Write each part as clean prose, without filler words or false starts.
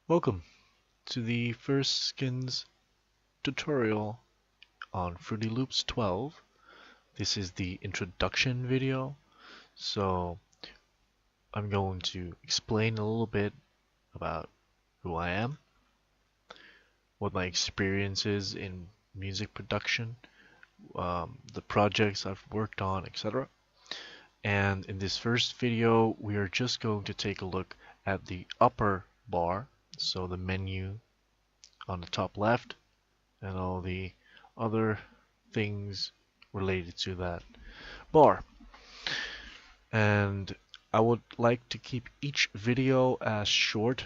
Welcome to the first skins tutorial on Fruity Loops 12. This is the introduction video, so I'm going to explain a little bit about who I am, what my experience is in music production, the projects I've worked on, etc. And in this first video, we are just going to take a look at the upper bar, so the menu on the top left, and all the other things related to that bar. And I would like to keep each video as short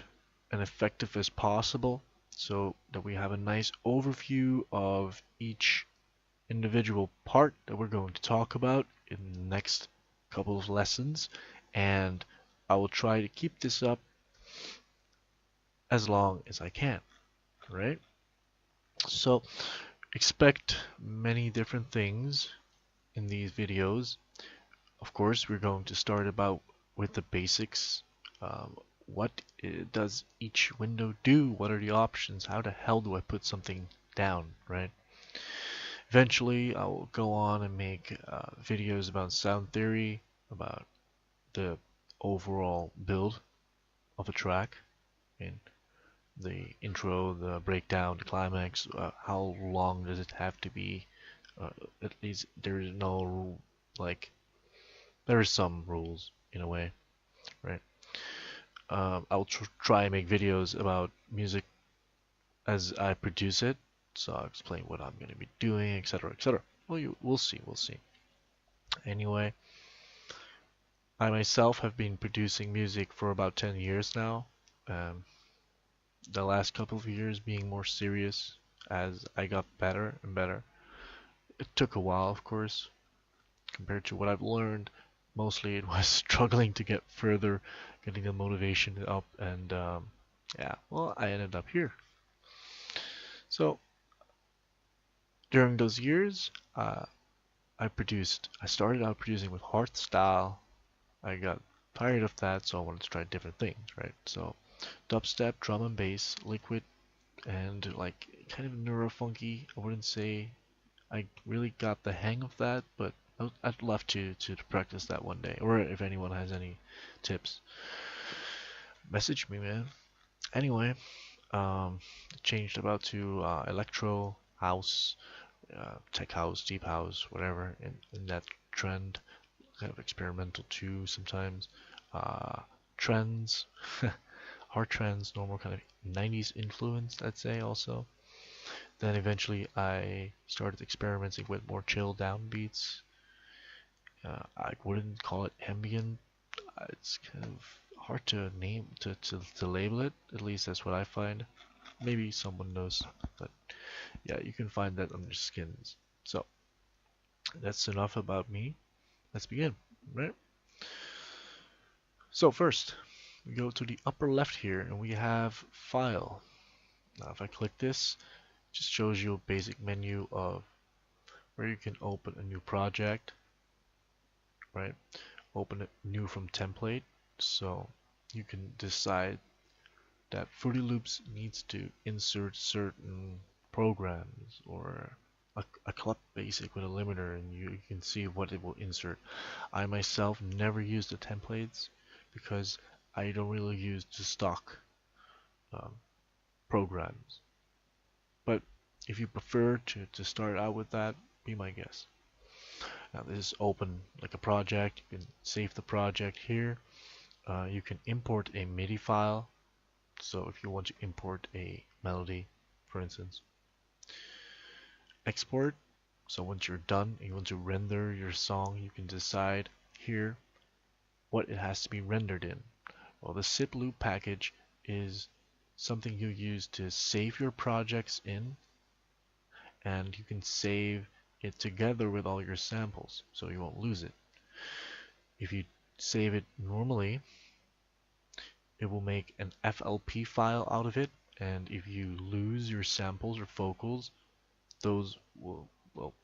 and effective as possible so that we have a nice overview of each individual part that we're going to talk about in the next couple of lessons. And I will try to keep this up as long as I can, right? So expect many different things in these videos. Of course, we're going to start about with the basics. What does each window do? What are the options? How the hell do I put something down, right? Eventually, I will go on and make videos about sound theory, about the overall build of a track, and the intro, the breakdown, the climax. How long does it have to be? At least there is no like there are some rules in a way, right? I'll try and make videos about music as I produce it, so I'll explain what I'm going to be doing, etc., etc. Well, we'll see, we'll see. Anyway, I myself have been producing music for about 10 years now. Um, the last couple of years being more serious as I got better and better. It took a while, of course, compared to what I've learned. Mostly it was struggling to get further, getting the motivation up, and yeah, well, I ended up here. So during those years, I started out producing with hardstyle. I got tired of that, so I wanted to try different things, right? So dubstep, drum and bass, liquid, and like kind of neurofunky. I wouldn't say I really got the hang of that, but I'd love to practice that one day. Or if anyone has any tips, message me, man. Anyway, changed about to electro, house, tech house, deep house, whatever, in that trend. Kind of experimental too sometimes. Uh, Trends, hard trends, normal kind of 90s influence, I'd say also. Then eventually I started experimenting with more chill down beats. I wouldn't call it ambient. It's kind of hard to name to label it. At least that's what I find. Maybe someone knows, but yeah, you can find that on your skins. So that's enough about me. Let's begin, right? So first, we go to the upper left here, and we have File. Now, if I click this, it just shows you a basic menu of where you can open a new project, right? Open it new from template, so you can decide that Fruity Loops needs to insert certain programs or a club basic with a limiter, and you can see what it will insert. I myself never use the templates because I don't really use the stock um, programs. But if you prefer to start out with that, be my guest. Now this is open like a project. You can save the project here. You can import a MIDI file. So if you want to import a melody, for instance, export. So once you're done and you want to render your song, you can decide here what it has to be rendered in. Well, the zip loop package is something you use to save your projects in, and you can save it together with all your samples so you won't lose it. If you save it normally, it will make an FLP file out of it, and if you lose your samples or vocals, those will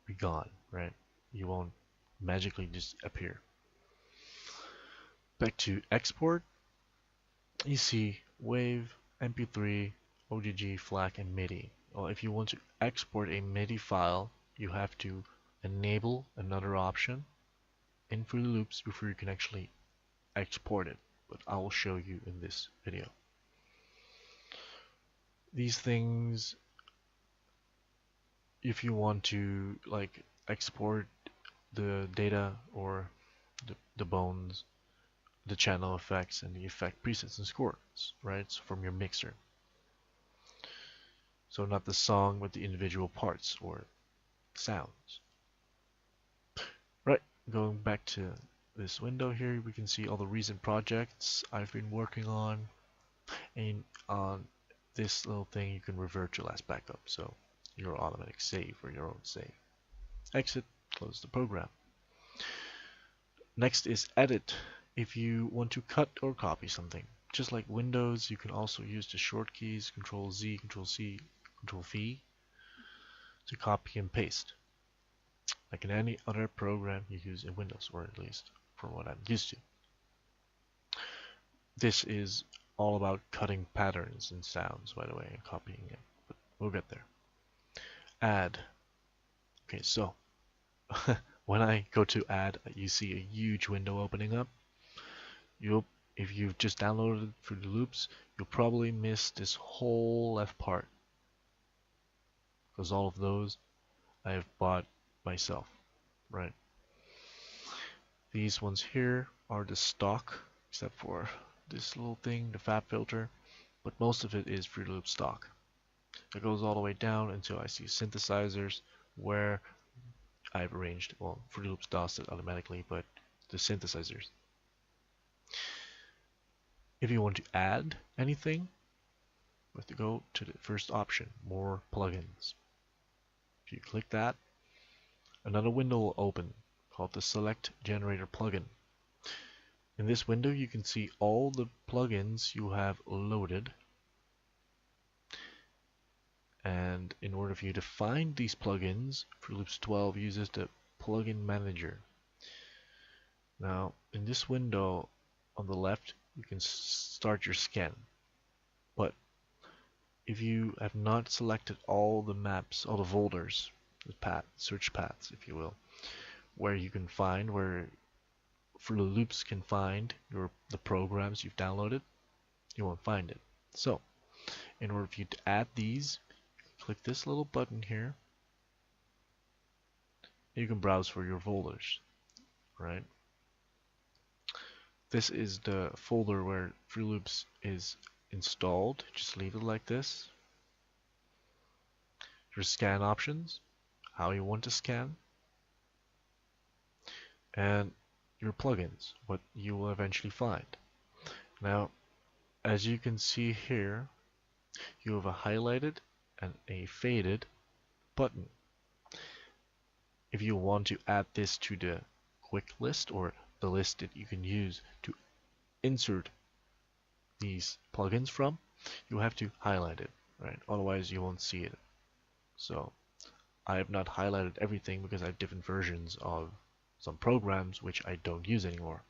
be gone, right? You won't magically just appear. Back to export, you see wave, MP3, OGG, FLAC, and MIDI. Well, if you want to export a MIDI file, you have to enable another option in Fruity Loops before you can actually export it. But I will show you in this video. These things, if you want to like export the data or the bones, the channel effects, and the effect presets and scores, right? So from your mixer. So not the song, but the individual parts or sounds. Right, going back to this window here, we can see all the recent projects I've been working on. And on this little thing, you can revert your last backup. So your automatic save or your own save. Exit, close the program. Next is edit. If you want to cut or copy something, just like Windows, you can also use the short keys Control Z, Control C, Control V to copy and paste, like in any other program you use in Windows, or at least from what I'm used to. This is all about cutting patterns and sounds, by the way, and copying it, but we'll get there. Add. Okay, so when I go to add, you see a huge window opening up. If you've just downloaded Fruity Loops, you'll probably miss this whole left part, because all of those I have bought myself, right? These ones here are the stock, except for this little thing, the fab filter, but most of it is Fruity Loops stock. It goes all the way down until I see synthesizers, where I've arranged, well, Fruity Loops does it automatically, but the synthesizers. If you want to add anything, you have to go to the first option, more plugins. If you click that, another window will open called the Select Generator plugin. In this window, you can see all the plugins you have loaded. And in order for you to find these plugins, Fruity Loops 12 uses the plugin manager. Now, in this window on the left, you can start your scan. But if you have not selected all the maps, all the folders, the path, search paths, if you will, where you can find, where Fruity Loops can find the programs you've downloaded, you won't find it. So, in order for you to add these, click this little button here. You can browse for your folders, right? This is the folder where Fruity Loops is installed. Just leave it like this. Your scan options, how you want to scan, and your plugins, what you will eventually find. Now, as you can see here, you have a highlighted and a faded button. If you want to add this to the quick list, or the list that you can use to insert these plugins from, you have to highlight it, right? Otherwise you won't see it. So I have not highlighted everything because I have different versions of some programs which I don't use anymore.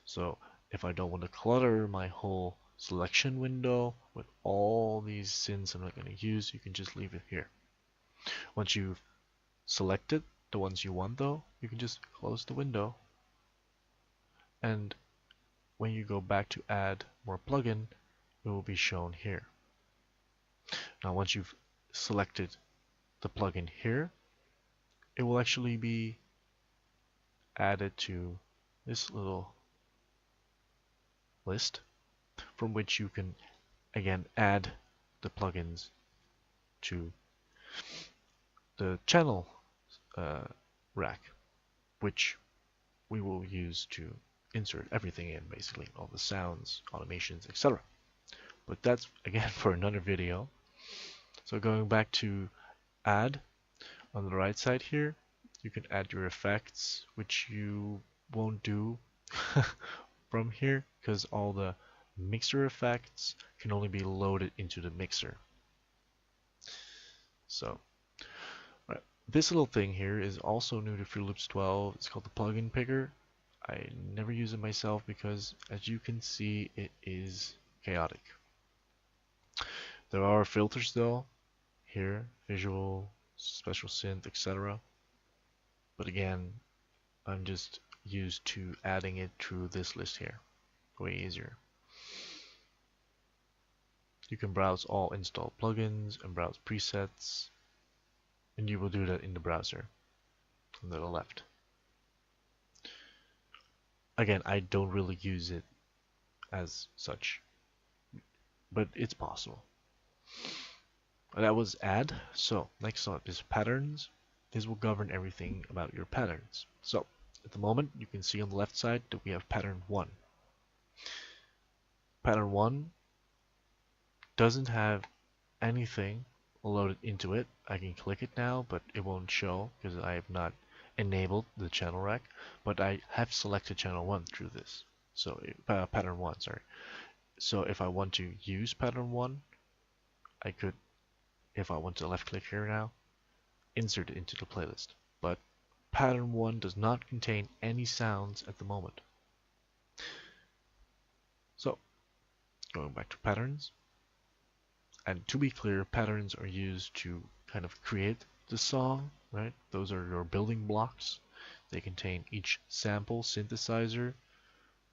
So if I don't want to clutter my whole selection window with all these synths I'm not going to use, you can just leave it here. Once you've selected the ones you want though, you can just close the window, and when you go back to add more plugin, it will be shown here. Now once you've selected the plugin here, it will actually be added to this little list, from which you can again add the plugins to the channel rack, which we will use to insert everything in, basically all the sounds, automations, etc. But that's again for another video. So going back to add, on the right side here, you can add your effects, which you won't do from here because all the mixer effects can only be loaded into the mixer. So this little thing here is also new to Fruity Loops 12. It's called the plugin picker. I never use it myself because, as you can see, it is chaotic. There are filters though, here, visual, special synth, etc. But again, I'm just used to adding it through this list here. Way easier. You can browse all installed plugins and browse presets, and you will do that in the browser on the left. Again, I don't really use it as such, but it's possible. That was add. So next up is patterns. This will govern everything about your patterns. So at the moment, you can see on the left side that we have pattern 1. Pattern 1 doesn't have anything loaded into it. I can click it now, but it won't show because I have not enabled the channel rec, but I have selected channel 1 through this. So pattern 1, sorry. So if I want to use pattern 1, I could, if I want to left click here now, insert it into the playlist. But pattern 1 does not contain any sounds at the moment. So going back to patterns, and to be clear, patterns are used to kind of create the song, right? Those are your building blocks. They contain each sample synthesizer,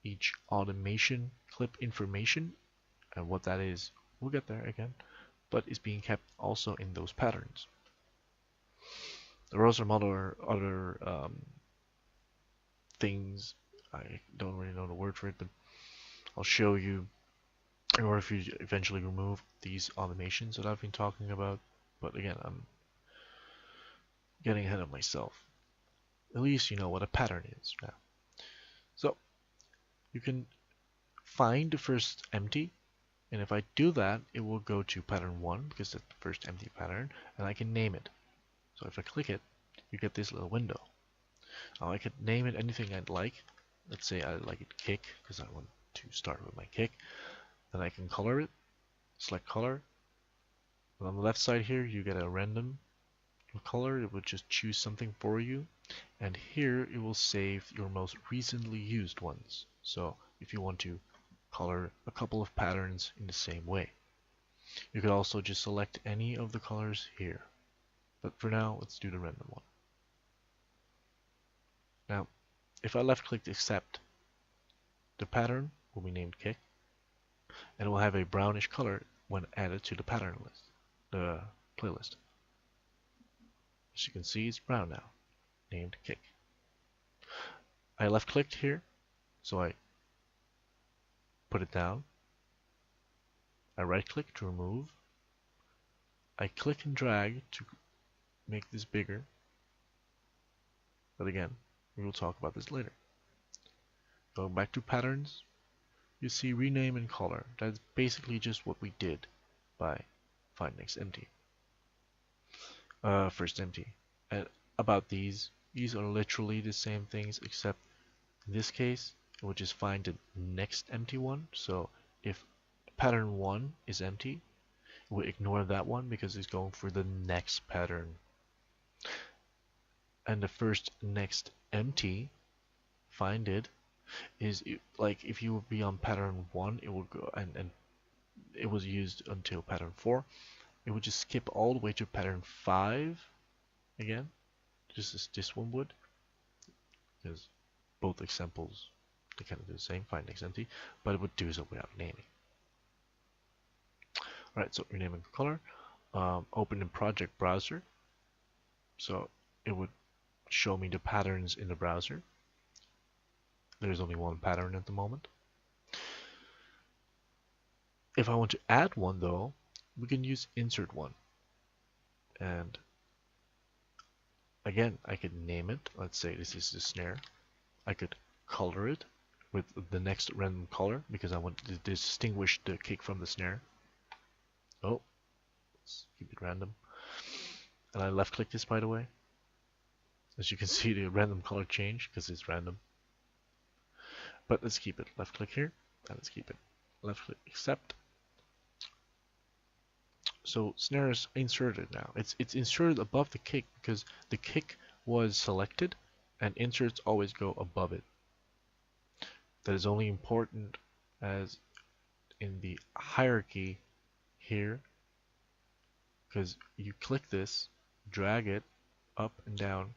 each automation clip information, and what that is, we'll get there again, but it's being kept also in those patterns. There are some other things, I don't really know the word for it, but I'll show you, or if you eventually remove these automations that I've been talking about. But again, I'm getting ahead of myself. At least you know what a pattern is now. So you can find the first empty, and if I do that, it will go to pattern 1 because that's the first empty pattern, and I can name it. So if I click it, you get this little window. Now I could name it anything I'd like. Let's say I like it kick because I want to start with my kick. Then I can color it, select color, and on the left side here you get a random color. It will just choose something for you, and here it will save your most recently used ones. So if you want to color a couple of patterns in the same way, you could also just select any of the colors here, but for now let's do the random one. Now if I left click accept, the pattern will be named kick, and it will have a brownish color when added to the pattern list, the playlist. As you can see, it's brown now, named kick. I left clicked here, so I put it down. I right click to remove. I click and drag to make this bigger. But again, we will talk about this later. Going back to patterns, you see rename and color. That's basically just what we did by find next empty. First empty. And about these are literally the same things, except in this case, it will just find the next empty one. So if pattern 1 is empty, it will ignore that one because it's going for the next pattern. And the first next empty, find it, is like if you would be on pattern 1, it will go and it was used until pattern 4. It would just skip all the way to pattern 5 again, just as this one would, because both examples they kind of do the same, find next empty, but it would do so without naming. Alright, so renaming color, open in project browser, so it would show me the patterns in the browser. There's only one pattern at the moment. If I want to add one though, we can use insert one, and again I could name it. Let's say this is the snare. I could color it with the next random color because I want to distinguish the kick from the snare. Oh, let's keep it random. And I left click this, by the way. As you can see, the random color change because it's random. But let's keep it. Left click here, and let's keep it. Left click accept. So snare is inserted now. It's inserted above the kick because the kick was selected, and inserts always go above it. That is only important as in the hierarchy here. because you click this, drag it up and down,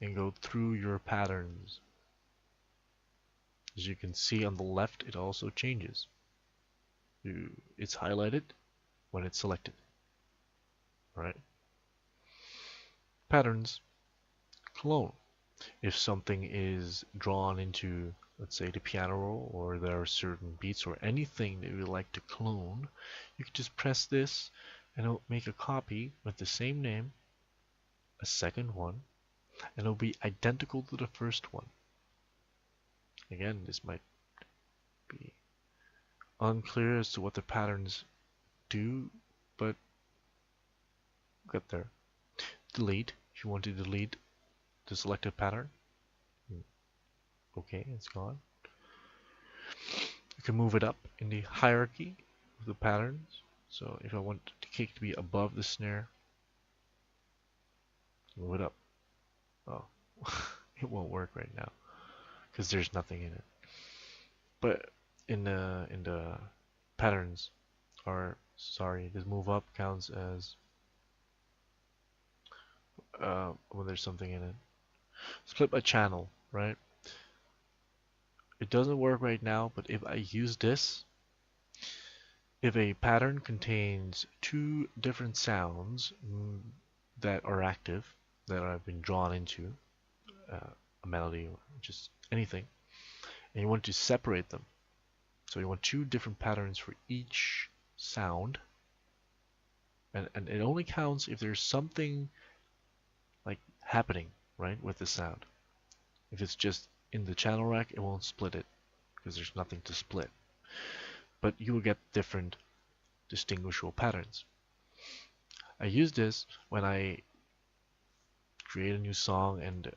and go through your patterns. As you can see on the left, it also changes. It's highlighted when it's selected. Right? Patterns, clone. If something is drawn into, let's say, the piano roll, or there are certain beats or anything that you would like to clone, you can just press this and it'll make a copy with the same name, a second one, and it'll be identical to the first one. Again, this might be unclear as to what the patterns do, but get there. Delete, if you want to delete the selected pattern. Okay, it's gone. You can move it up in the hierarchy of the patterns. So if I want the kick to be above the snare, move it up. Oh, it won't work right now because there's nothing in it. But in the patterns, or sorry, this move up counts as when there's something in it. Split by channel, right? It doesn't work right now, but if I use this, if a pattern contains two different sounds that are active, that have been drawn into a melody or just anything, and you want to separate them, so you want two different patterns for each sound, and it only counts if there's something like happening, right, with the sound. If it's just in the channel rack, it won't split it because there's nothing to split. But you will get different distinguishable patterns. I use this when I create a new song and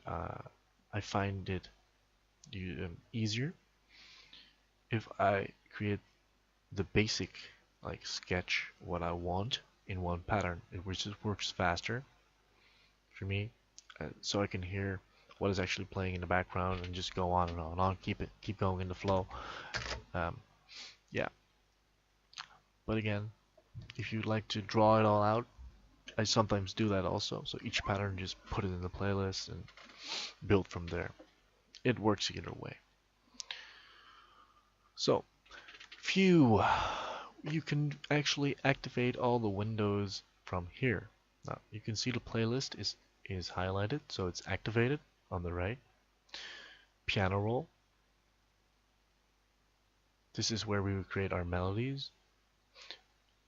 I find it easier if I create the basic like sketch what I want in one pattern. It just works faster for me, so I can hear what is actually playing in the background and just go on and on and on, keep going in the flow. Yeah. But again, if you'd like to draw it all out, I sometimes do that also. So each pattern, just put it in the playlist and build from there. It works either way. So, you can actually activate all the windows from here. Now you can see the playlist is highlighted, so it's activated on the right. Piano roll. This is where we would create our melodies.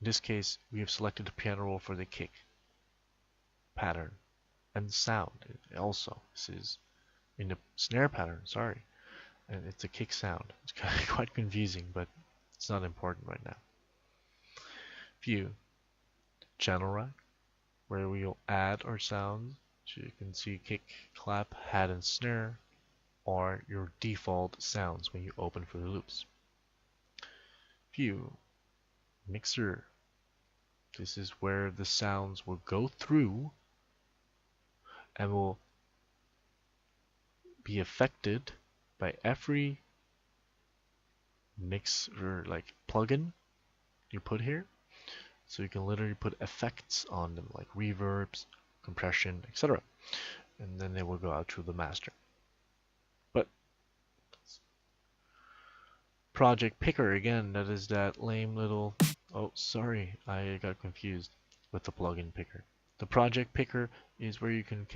In this case, we have selected the piano roll for the kick pattern and sound. Also, this is in the snare pattern. Sorry, and it's a kick sound. It's quite confusing, but it's not important right now. View, channel rack, where we'll add our sounds. So you can see kick, clap, hat, and snare are your default sounds when you open for the loops. View, mixer. This is where the sounds will go through and will be affected by every mix or like plugin you put here. So you can literally put effects on them like reverbs, compression, etc. And then they will go out to the master. But project picker, again, that is that lame little, oh sorry, I got confused with the plugin picker. The project picker is where you can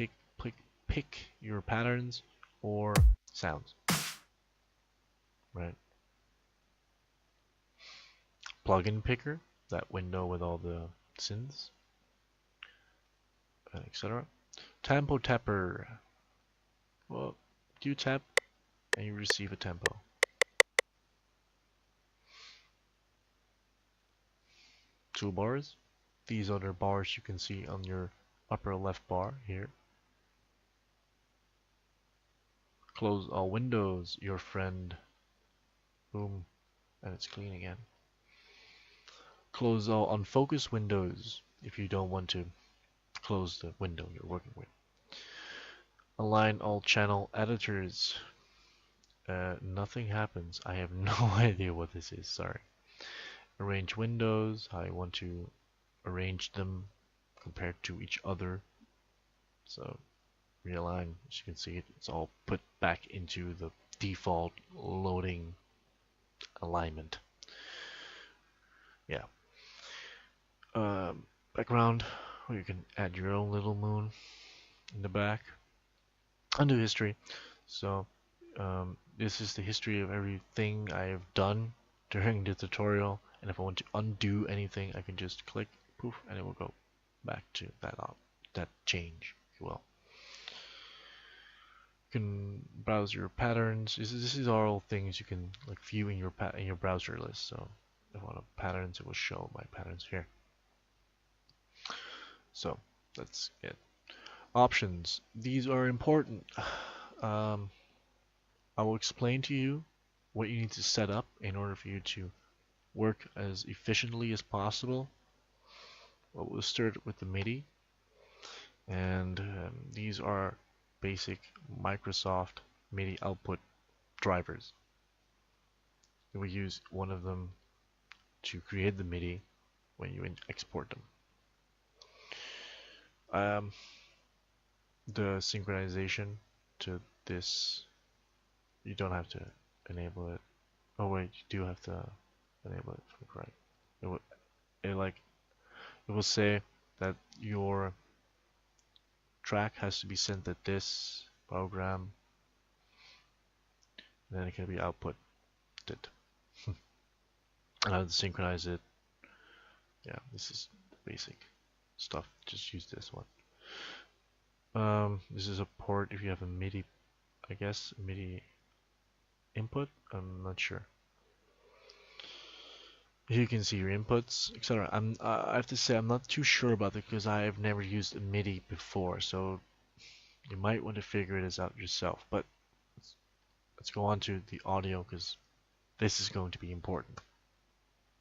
pick your patterns or sounds, right? Plugin picker, that window with all the synths, etc. Tempo tapper, well, you tap and you receive a tempo. Toolbars, these are the bars you can see on your upper left bar here. Close all windows, your friend. Boom, and it's clean again. Close all unfocused windows if you don't want to close the window you're working with. Align all channel editors. Nothing happens. I have no idea what this is, sorry. Arrange windows, how I want to arrange them compared to each other. So realign, as you can see, it's all put back into the default loading alignment. Yeah. Background, where you can add your own little moon in the back. Undo history. So this is the history of everything I have done during the tutorial, and if I want to undo anything, I can just click, poof, and it will go back to that change, if you will. You can browse your patterns. This is all things you can like view in your browser list. So if I want patterns, it will show my patterns here. So that's it. Options. These are important. I will explain to you what you need to set up in order for you to work as efficiently as possible. Well, we'll start with the MIDI, and these are basic Microsoft MIDI output drivers. We use one of them to create the MIDI when you export them. The synchronization to this, you don't have to enable it. Oh wait, you do have to enable it, correct? It will say that your track has to be sent at this program, and then it can be outputted. And how to synchronize it. Yeah, this is the basic stuff. Just use this one. This is a port if you have a MIDI, I guess, MIDI input. I'm not sure. Here you can see your inputs, etc. I have to say I'm not too sure about it because I've never used a MIDI before, so you might want to figure this out yourself. But let's go on to the audio because this is going to be important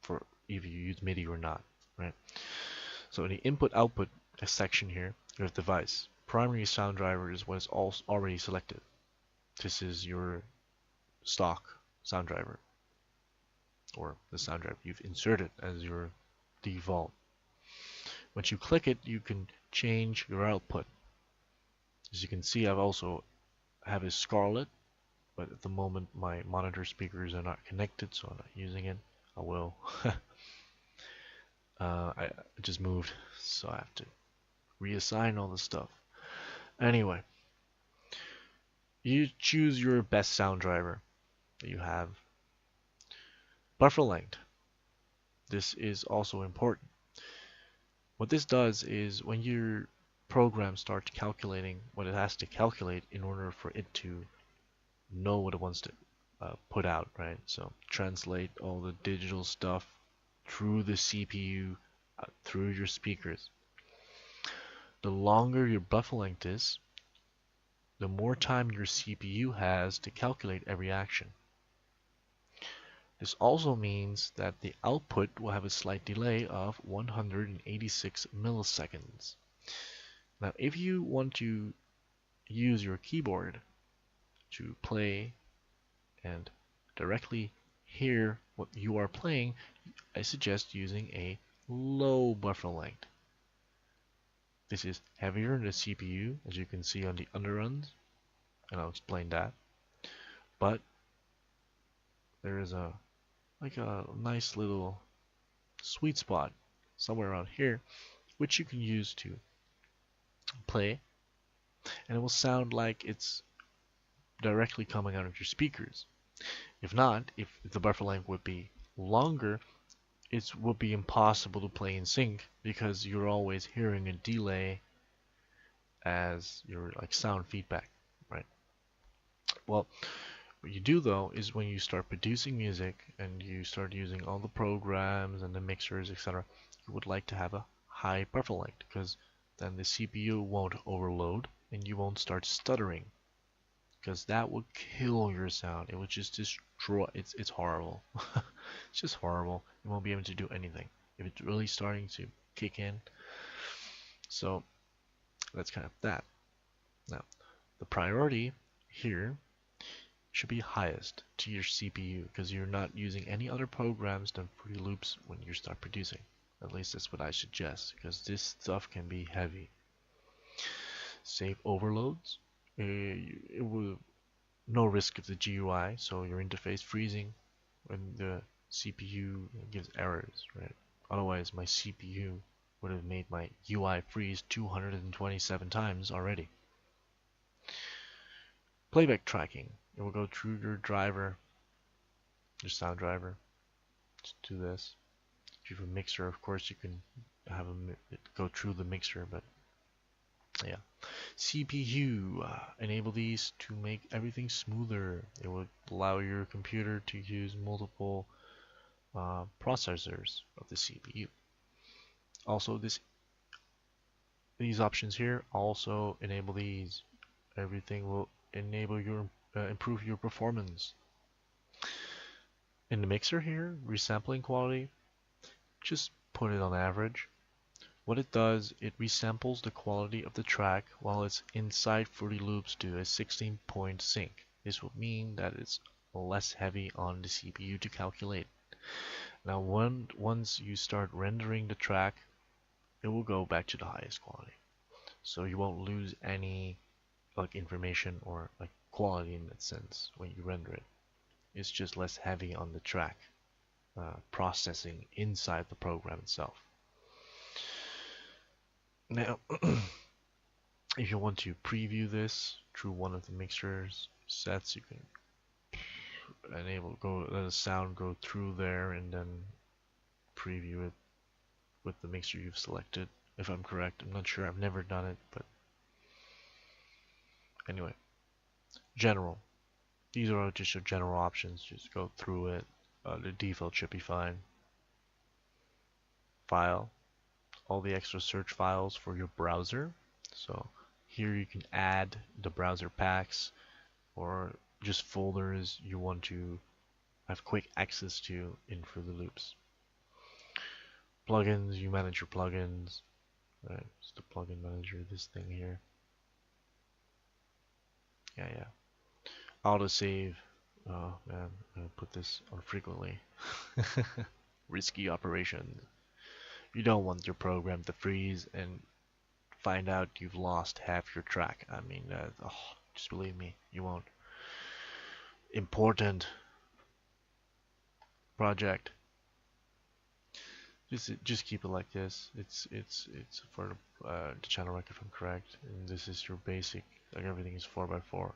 for either you use MIDI or not, right? So in the input-output section here, you have device. Primary sound driver is what is already selected. This is your stock sound driver, or the sound driver you've inserted as your default. Once you click it, you can change your output. As you can see, I've also have a Scarlett, but at the moment my monitor speakers are not connected, so I'm not using it. I will. I just moved, so I have to reassign all the stuff. Anyway, you choose your best sound driver that you have. Buffer length. This is also important. What this does is when your program starts calculating what it has to calculate in order for it to know what it wants to put out, right? So translate all the digital stuff through the CPU, through your speakers. The longer your buffer length is, the more time your CPU has to calculate every action. This also means that the output will have a slight delay of 186 milliseconds. Now, if you want to use your keyboard to play and directly hear what you are playing, I suggest using a low buffer length. This is heavier in the CPU, as you can see on the underruns, and I'll explain that. But there is a nice little sweet spot somewhere around here, which you can use to play, and it will sound like it's directly coming out of your speakers. If not, if the buffer length would be longer, it would be impossible to play in sync because you're always hearing a delay as your sound feedback, right? Well, what you do though is when you start producing music and you start using all the programs and the mixers, etc., you would like to have a high buffer length because then the CPU won't overload and you won't start stuttering, because that would kill your sound. It would just destroy. It's horrible. It's just horrible. You won't be able to do anything if it's really starting to kick in. So that's kind of that. Now, the priority here should be highest to your CPU because you're not using any other programs than Fruity Loops when you start producing. At least that's what I suggest, because this stuff can be heavy. Save overloads. It will no risk of the GUI, so your interface freezing when the CPU gives errors, right? Otherwise, my CPU would have made my UI freeze 227 times already. Playback tracking. It will go through your driver, your sound driver. Just do this. If you have a mixer, of course, you can have it go through the mixer, but yeah. CPU. Enable these to make everything smoother. It would allow your computer to use multiple processors of the CPU. Also, these options here also enable these. Everything will enable your improve your performance. In the mixer here, resampling quality, just put it on average. What it does, it resamples the quality of the track while it's inside Fruity Loops to a 16-point sync. This will mean that it's less heavy on the CPU to calculate. Now once you start rendering the track, it will go back to the highest quality. So you won't lose any like information or like quality in that sense when you render it. It's just less heavy on the track processing inside the program itself. Now, if you want to preview this through one of the mixers sets, you can let the sound go through there and then preview it with the mixer you've selected. If I'm correct, I'm not sure. I've never done it, but anyway, general. These are just your general options. Just go through it. The default should be fine. File. All the extra search files for your browser. So here you can add the browser packs or just folders you want to have quick access to in Fruity Loops. Plugins, you manage your plugins. Right, it's the plugin manager, this thing here. Yeah. Autosave. Oh man, I'm gonna put this on frequently. Risky operations. You don't want your program to freeze and find out you've lost half your track. I mean, just believe me, you won't. Important project. Just keep it like this. It's for the channel record if I'm correct, and this is your basic. Like everything is 4x4.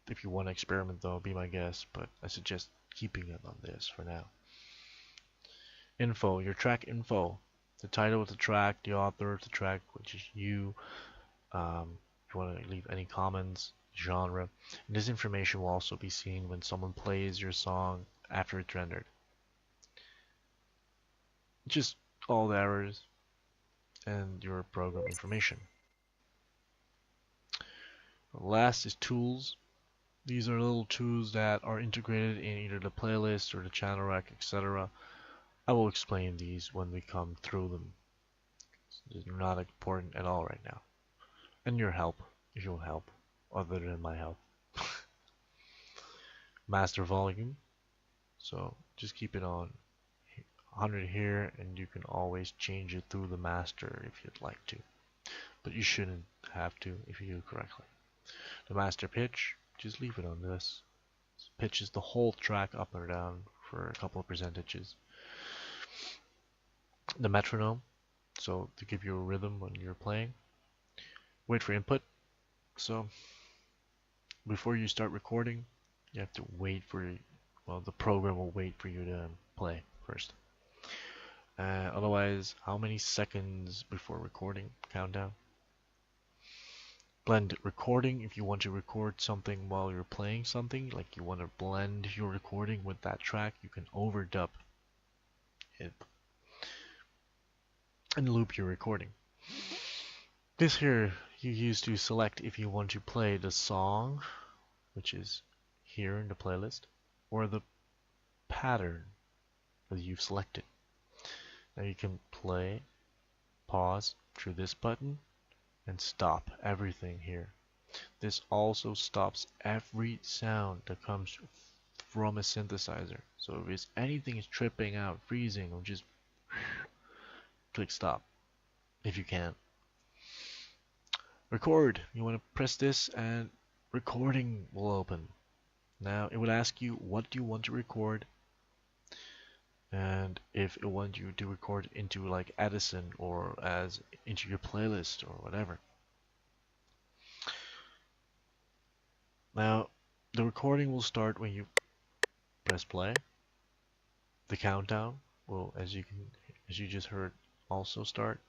If you want to experiment though, be my guest, but I suggest keeping it on this for now. Info, your track info. The title of the track, the author of the track, which is you. If you want to leave any comments, genre. And this information will also be seen when someone plays your song after it's rendered. Just all the errors and your program information. Last is tools. These are little tools that are integrated in either the playlist or the channel rec, etc. I will explain these when we come through them. They're not important at all right now. And your help, if you want help, other than my help. Master volume. So just keep it on 100 here, and you can always change it through the master if you'd like to. But you shouldn't have to if you do correctly. The master pitch, just leave it on this. It pitches the whole track up or down for a couple of percentages. The metronome, so to give you a rhythm when you're playing. Wait for input. So before you start recording, you have to wait for, well, the program will wait for you to play first. Otherwise, how many seconds before recording? Countdown. Blend recording. If you want to record something while you're playing something, like you want to blend your recording with that track, you can overdub it and loop your recording. This here you use to select if you want to play the song, which is here in the playlist, or the pattern that you've selected. Now you can play, pause through this button, and stop everything here. This also stops every sound that comes from a synthesizer. So if anything is tripping out, freezing, or just click stop if you can. Record. You want to press this and recording will open. Now it will ask you what do you want to record, and if it wants you to record into like Edison or as into your playlist or whatever. Now the recording will start when you press play. The countdown will, as you just heard, also start.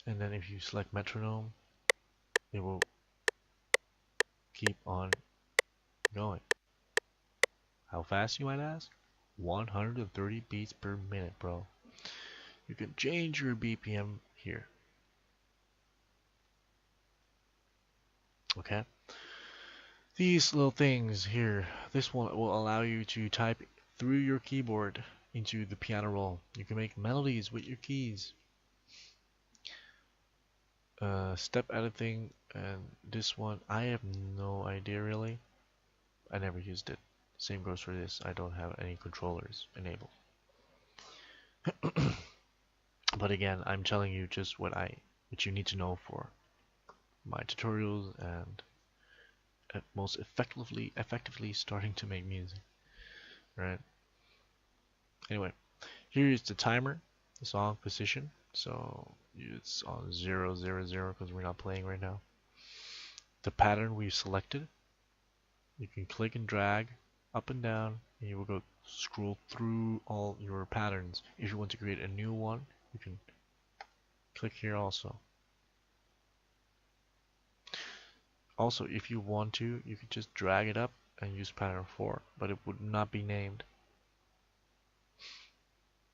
And then if you select metronome, it will keep on going. How fast, you might ask? 130 beats per minute, bro. You can change your BPM here. Okay? These little things here, this one will allow you to type through your keyboard into the piano roll. You can make melodies with your keys. Step editing, and this one, I have no idea really. I never used it. Same goes for this. I don't have any controllers enabled. But again, I'm telling you just what you need to know for my tutorials and most effectively starting to make music. Right? Anyway, here is the timer, the song position. So it's on 0, 0, 0 because we're not playing right now. The pattern we've selected, you can click and drag up and down, and you will go scroll through all your patterns. If you want to create a new one, you can click here also. Also, if you want to, you can just drag it up and use pattern 4, but it would not be named.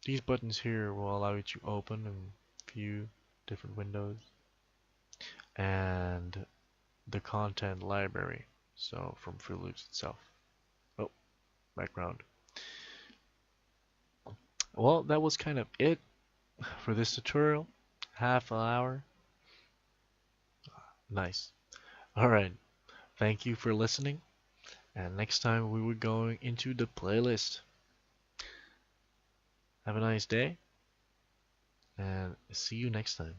These buttons here will allow you to open and view different windows and the content library, so from Fruit Loops itself. Oh, background. Well, that was kind of it for this tutorial. Half an hour. Nice. Alright, thank you for listening, and next time we will going into the playlist. Have a nice day, and see you next time.